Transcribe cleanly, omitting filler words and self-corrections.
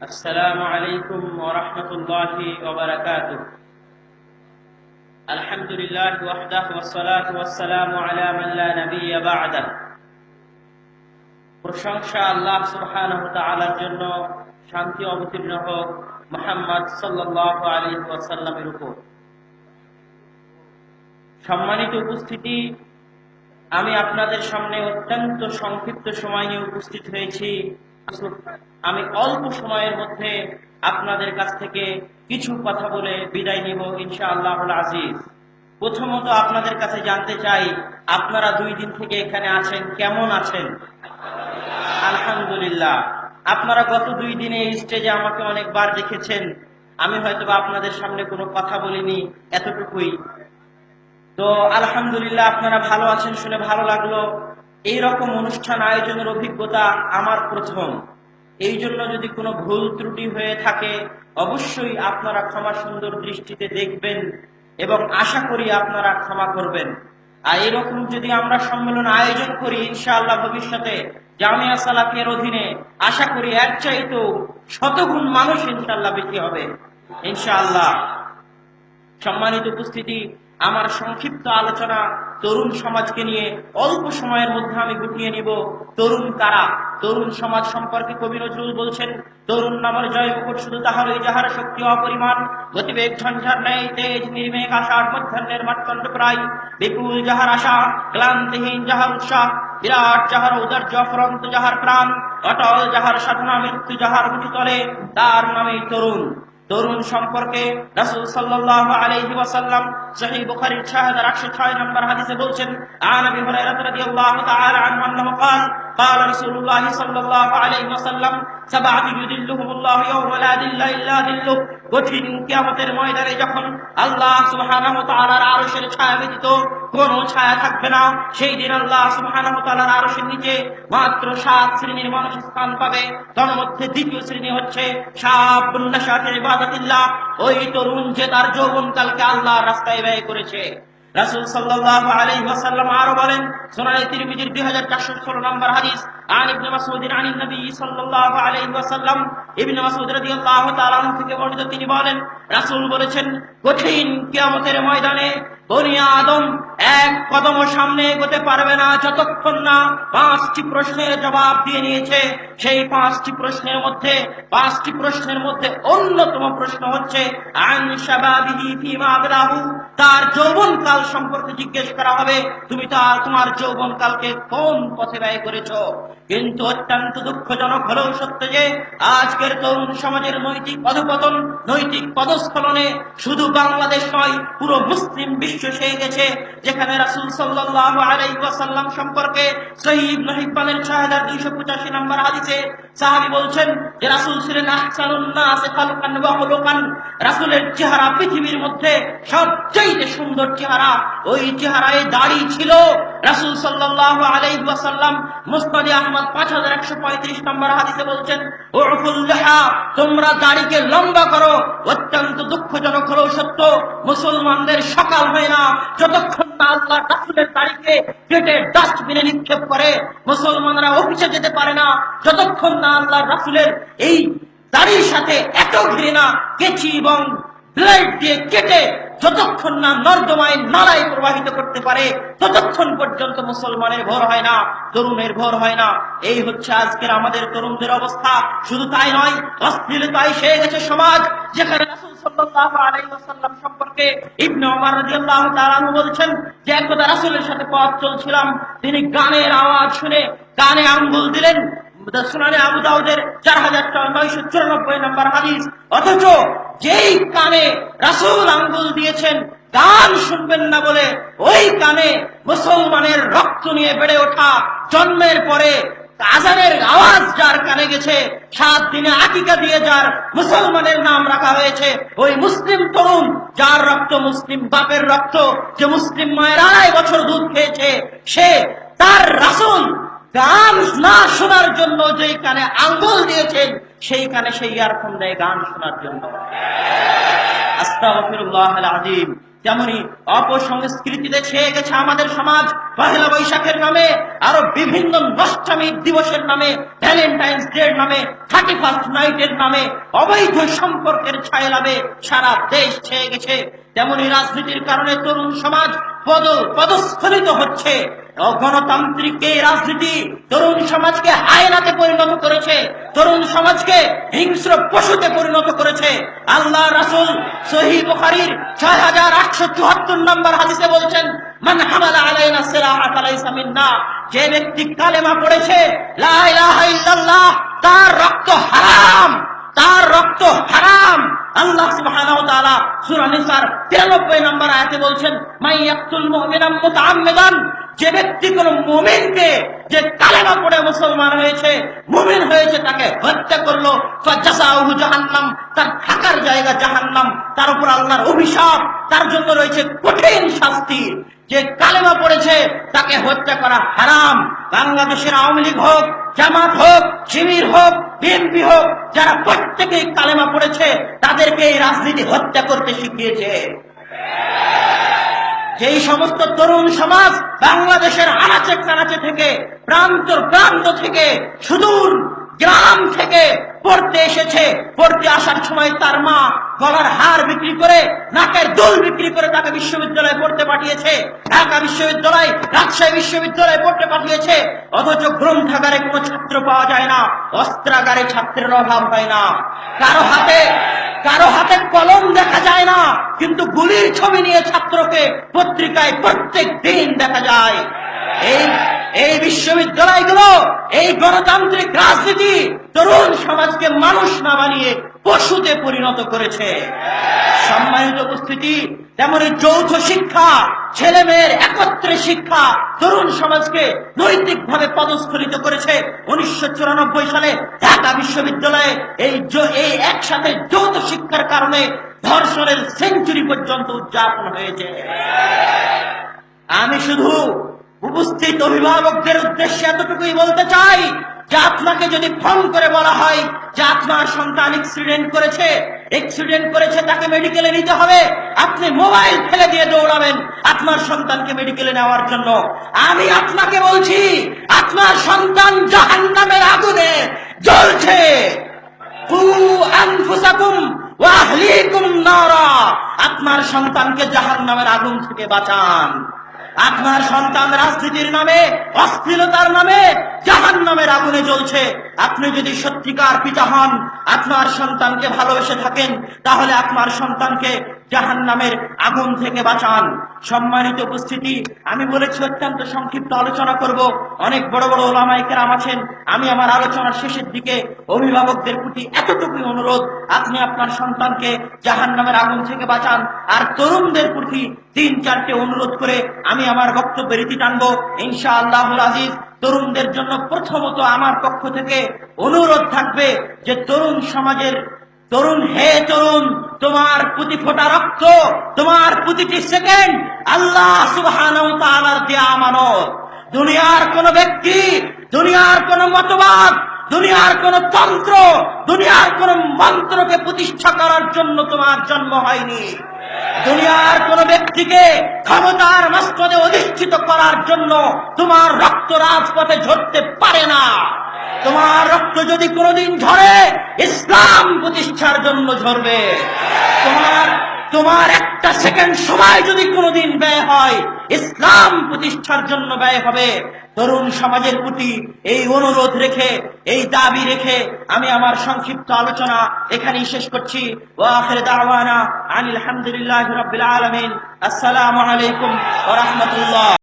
আসসালামু আলাইকুম ওয়া রাহমাতুল্লাহি ওয়া বারাকাতুহু। আলহামদুলিল্লাহ ওয়াহদাহু ওয়াসসালাতু ওয়াসসালামু আলা মান লা নাবিয়্যা বা'দাহ। প্রশংসা আল্লাহ সুবহানাহু ওয়া তাআলার জন্য, শান্তি অবতীর্ণ হোক মুহাম্মদ সাল্লাল্লাহু আলাইহি ওয়াসাল্লামের উপর। সম্মানিত উপস্থিতি, আমি আপনাদের সামনে অত্যন্ত সংক্ষিপ্ত সময় নিয়ে উপস্থিত হয়েছি। আমি অল্প সময়ের মধ্যে আপনাদের কাছ থেকে কিছু কথা বলে বিদায় নিব ইনশাআল্লাহুল আজিজ। প্রথমত আপনাদের কাছে জানতে চাই, আপনারা 2 দিন থেকে এখানে আছেন, কেমন আছেন? আলহামদুলিল্লাহ। আপনারা গত 2 দিনে এই স্টেজে আমাকে অনেকবার দেখেছেন, আমি হয়তো আপনাদের সামনে কোনো কথা বলিনি, এতটুকুই। তো আলহামদুলিল্লাহ, আপনারা ভালো আছেন শুনে ভালো লাগলো। এইরকম অনুষ্ঠান আয়োজনের অভিজ্ঞতা আমার প্রথম। এই জন্য যদি কোনো ভুল ত্রুটি হয়ে থাকে অবশ্যই আপনারা ক্ষমা সুন্দর দৃষ্টিতে দেখবেন এবং আশা করি আপনারা ক্ষমা করবেন। আর এরকম যদি আমরা সম্মেলন আয়োজন করি ইনশাআল্লাহ ভবিষ্যতে জামিয়া সালাফিয়ার অধীনে আশা করি এর চাইতেও শতগুণ মানুষ ইনশাআল্লাহ বেশি হবে ইনশাআল্লাহ। সম্মানিত উপস্থিতি, আমার সংক্ষিপ্ত আলোচনা তরুণ সমাজকে নিয়ে অল্প সময়ের মধ্যে আমি গুটিয়ে নিব। তরুণ কারা? তরুণ সমাজ সম্পর্কে কবি নজরুল বলছেন, তরুণ নামের জয় মুকুট শুধু তাহারই যাহার শক্তি অপরিমাণ, গতিবেগ ঝঞ্ঝার ন্যায় তেজ নির্মেঘ আশার মধ্যাহ্নের মাত্তণ্ড প্রায়, বিপুল যাহার আশা ক্লান্তিহীন যাহার উৎসাহ, বিরাট যাহার ঔদার্য অফুরন্ত যাহার প্রাণ, অটল যাহার সাধনা মৃত্যু যাহার মুঠি তলে, তার নামেই তরুণ। তরুণ সম্পর্কে রাসূল সাল্লাল্লাহু আলাইহি ওয়াসাল্লাম সহিহ বুখারীর 6106 নম্বর হাদিসে বলছেন, আন আবি হুরায়রা রাদিয়াল্লাহু তাআলা আনহু আন্নাহু قال قال رسول الله صلى الله عليه وسلم سبعة يذلهم الله يوم لا ذل إلا ذله। কঠিন কিয়ামতের ময়দানে যখন আল্লাহ সুবহানাহু ওয়া তাআলার আরশের ছায়া ব্যতীত কোনো ছায়া থাকবে না, সেই দিন আল্লাহ সুবহানাহু ওয়া তাআলার আরশের নিচে মাত্র 7 শ্রেণীর মানুষ স্থান পাবে। তার মধ্যে দ্বিতীয় শ্রেণী হচ্ছে শাবুন নাশাতে ইবাদাতিল্লাহ, ওই তরুণ যে তার যৌবনকালকে আল্লাহর রাস্তায় ব্যয় করেছে। রাসূল সাল্লাল্লাহু আলাইহি ওয়াসাল্লাম আরো বলেন, সুনানে তিরমিজির 2416 নম্বর হাদিস, আন ইবনে মাসউদ আন নবী সাল্লাল্লাহু আলাইহি ওয়াসাল্লাম, ইবনে মাসউদ রাদিয়াল্লাহু তাআলা আনহু থেকে বর্ণিত, তিনি বলেন, রাসূল বলেছেন, কঠিন কিয়ামতের ময়দানে বনি আদম এক কদম সামনে এগোতে পারবে না যতক্ষণ না 5টি প্রশ্নের জবাব দিয়ে নিয়েছে। সেই 5টি প্রশ্নের মধ্যে অন্যতম প্রশ্ন হচ্ছে আন শাবাবিহি ফিমা আবলাহু, তার যৌবনকাল সম্পর্কে জিজ্ঞেস করা হবে, তুমি তোমার যৌবনকালকে কোন পথে ব্যয় করেছো। কিন্তু অত্যন্ত দুঃখজনক হলেও সত্য যে আজকের তরুণ সমাজের নৈতিক অধঃপতন, নৈতিক পদস্খলনে শুধু বাংলাদেশ নয় পুরো মুসলিম বিশ্ব সেই গেছে, যেখানে রাসূল সাল্লাল্লাহু আলাইহি ওয়াসাল্লাম সম্পর্কে সহিহ ইবনে হিব্বানের 6285 নম্বর হাদিসে সাহাবী বলছেন যে রাসূল ছিলেন আহসানুন নাস খালকান ওয়া খুলুকান, রাসূলের চেহারা পৃথিবীর মধ্যে সবচেয়ে সুন্দর চেহারা। ওই চেহারায় দাড়ি ছিল। রাসূল সাল্লাল্লাহু আলাইহি ওয়াসাল্লাম মুসনাদ আহমদ 5135 নম্বর হাদিসে বলছেন, উফুল লিহা, তোমরা দাড়িকে লম্বা করো। অত্যন্ত দুঃখজনক হলেও সত্য, মুসলমানদের সকাল হয় না যতক্ষণ না আল্লাহ রাসূলের দাড়িকে কেটে ডাস্টবিনে নিক্ষেপ করে। মুসলমানরা অফিসে যেতে পারে না যতক্ষণ না আল্লাহ রাসূলের এই দাড়ির সাথে এত ঘৃণা কেচি এবং ব্লেড দিয়ে কেটে যতক্ষণ না নর্দমায় নালায় প্রবাহিত করতে পারে ততক্ষণ পর্যন্ত মুসলমানের ভোর হয় না, তরুণের ভোর হয় না। এই হচ্ছে আজকের আমাদের তরুণদের অবস্থা। শুধু তাই নয়, অশ্লীলতায় সে গেছে সমাজ, যেখানে রাসূল সাল্লাল্লাহু আলাইহি ওয়াসাল্লাম সম্পর্কে ইবনে ওমর রাদিয়াল্লাহু তাআলা আনহু বলছেন যে একদা রাসূলের সাথে পথ চলছিলাম, তিনি গানের আওয়াজ শুনে কানে আঙ্গুল দিলেন। সুনানে আবু দাউদের 4994 নম্বর হাদিস। অথচ যেই কানে রাসূল আঙ্গুল দিয়েছেন গান শুনবেন না বলে, ওই কানে মুসলমানের রক্ত নিয়ে বেড়ে ওঠা, জন্মের পরে আজানের আওয়াজ যার কানে গেছে, 7 দিনে আকিকা দিয়ে যার মুসলমানের নাম রাখা হয়েছে, ওই মুসলিম তরুণ যার রক্ত মুসলিম বাপের রক্ত, যে মুসলিম মায়ের 2.5 বছর দুধ খেয়েছে, সে তার রাসূল গান না শোনার জন্য যেই কানে আঙ্গুল দিয়েছেন সেই কানে সেই ইয়ারফোন দেয় গান শোনার জন্য। আস্তাগফিরুল্লাহ আল আযীম। তেমনি অপসংস্কৃতিতে ছেয়ে গেছে আমাদের সমাজ। পহেলা বৈশাখের নামে, আরো বিভিন্ন নষ্টামী দিবসের নামে, ভ্যালেন্টাইন্স ডে নামে, 31st নাইটের নামে অবৈধ সম্পর্কের ছায়ালাভে সারা দেশ ছেয়ে গেছে। তেমনি রাজনীতির কারণে তরুণ সমাজ পদস্খলিত হচ্ছে। গণতান্ত্রিক এই রাজনীতি তরুণ সমাজকে হায়নাতে পরিণত করেছে, তরুণ সমাজকে হিংস্র পশুতে পরিণত করেছে। আল্লাহ রাসূল সহিহ বুখারীর 6874 নম্বর হাদিসে বলছেন, মান হামালা আলাইনা সিলাহা ফালাইসা মিন্না, যে ব্যক্তি কালেমা পড়েছে লা ইলাহা ইল্লাল্লাহ, তার রক্ত হারাম, তার রক্ত হারাম। আল্লাহ সুবহানাহু ওয়া তাআলা সূরা নিসার 93 নম্বর আয়াতে বলছেন, মাইয়াকতুল মুমিনান মুতাআম্মিদান, যে ব্যক্তি কোন মুমিনকে, যে কালেমা পড়ে মুসলমান হয়েছে, মুমিন হয়েছে, তাকে হত্যা করলো, ফাজাসাউহু জাহান্নাম, তার থাকার জায়গা জাহান্নাম, তার উপর আল্লাহর অভিশাপ, তার জন্য রয়েছে কঠিন শাস্তি। যে কালেমা পড়েছে তাকে হত্যা করা হারাম। বাংলাদেশের আওয়ামী লীগ হোক, জামাত হোক, শিবির হোক, বিএনপি হোক, যারা প্রত্যেকেই কালেমা পড়েছে তাদেরকে এই রাজনীতি হত্যা করতে শিখিয়েছে। যেই সমস্ত তরুণ সমাজ বাংলাদেশের আনাচে কানাচে থেকে, প্রান্ত থেকে, সুদূর গ্রাম থেকে পড়তে এসেছে, পড়তে আসার সময় তার মা গলার হার বিক্রি করে, নাকের দুল বিক্রি করে তাকে বিশ্ববিদ্যালয়ে পড়তে পাঠিয়েছে, ঢাকা বিশ্ববিদ্যালয়, রাজশাহী বিশ্ববিদ্যালয়ে পড়তে পাঠিয়েছে। অথচ গ্রন্থাগারে কোনো ছাত্র পাওয়া যায় না, অস্ত্রাগারে ছাত্রের অভাব হয় না, কারো হাতে কলম দেখা যায় না, কিন্তু গুলির ছবি নিয়ে ছাত্রকে পত্রিকায় প্রত্যেক দিন দেখা যায়। এই বিশ্ববিদ্যালয়গুলো, এই গণতান্ত্রিক রাজনীতি তরুণ সমাজকে মানুষ না বানিয়ে পশুতে পরিণত করেছে। সম্মানিত উপস্থিতি, তেমনি যৌথ শিক্ষা, ছেলে মেয়ের একত্রে শিক্ষা তরুণ সমাজকে নৈতিকভাবে পদস্খলিত করেছে। 1994 সালে ঢাকা বিশ্ববিদ্যালয়ে এই একসাথে যৌথ শিক্ষার কারণে ধর্ষণের সেঞ্চুরি পর্যন্ত উদযাপন হয়েছে। আমি শুধু উপস্থিত অভিভাবকদের উদ্দেশ্যে এতটুকুই বলতে চাই যে আপনাকে যদি ফোন করে বলা হয় যে আপনার সন্তান অ্যাক্সিডেন্ট করেছে, তাকে মেডিকেলে নিতে হবে, আপনি মোবাইল ফেলে দিয়ে দৌড়াবেন আপনার সন্তানকে মেডিকেলে নেওয়ার জন্য। আমি আপনাকে বলছি, আপনার সন্তান জাহান্নামের আগুনে জ্বলছে। কু আনফুসাকুম ওয়া আহলিকুম নারা, আপনার সন্তানকে জাহান্নামের আগুন থেকে বাঁচান। আপনার সন্তান রাজনীতির নামে, অশ্লীলতার নামে জাহান্নামের আগুনে জ্বলছে। আপনি যদি সত্যিকার পিতা হন, আপনার সন্তানকে ভালোবেসে থাকেন, তাহলে আপনার সন্তানকে জাহান্নামের আগুন থেকে বাঁচান। সম্মানিত উপস্থিতি, আমি বলেছি অত্যন্ত সংক্ষিপ্ত আলোচনা করব। অনেক বড় বড় ওলামায়ে কেরাম আছেন। আমি আমার আলোচনার শেষের দিকে অভিভাবকদের প্রতি এতটুকুই অনুরোধ, আপনি আপনার সন্তানকে জাহান্নামের আগুন থেকে বাঁচান। আর তরুণদের প্রতি 3-4টে অনুরোধ করে আমি আমার বক্তব্যের ইতি টানবো ইনশাআল্লাহুল আজিজ। তরুণদের জন্য প্রথমত আমার পক্ষ থেকে অনুরোধ থাকবে যে তরুণ সমাজের তরুণ, হে তরুণ, তোমার প্রতি ফোঁটা রক্ত, তোমার প্রতিটি সেকেন্ড আল্লাহ সুবহানাহু ওয়া তাআলার দেয়া আমানত। দুনিয়ার কোন ব্যক্তি, দুনিয়ার কোন মতবাদ, দুনিয়ার কোন তন্ত্র, দুনিয়ার কোন মন্ত্রকে প্রতিষ্ঠা করার জন্য তোমার জন্ম হয়নি। দুনিয়ার কোন ব্যক্তিকে ক্ষমতার মস্তদে অধিষ্ঠিত করার জন্য তোমার রক্ত রাজপথে ঝরতে পারে না। তোমার রক্ত যদি কোনোদিন ঝরে, ইসলাম প্রতিষ্ঠার জন্য ঝরবে। তোমার একটা সেকেন্ড সময় যদি কোনোদিন ব্যয় হয়, ইসলাম প্রতিষ্ঠার জন্য ব্যয় হবে। তরুণ সমাজের প্রতি এই অনুরোধ রেখে, এই দাবি রেখে আমি আমার সংক্ষিপ্ত আলোচনা এখানেই শেষ করছি। ওয়া আখিরু দাওয়ানা আনিল হামদুলিল্লাহি রাব্বিল আলামিন। আসসালামু আলাইকুম ওয়া রাহমাতুল্লাহ।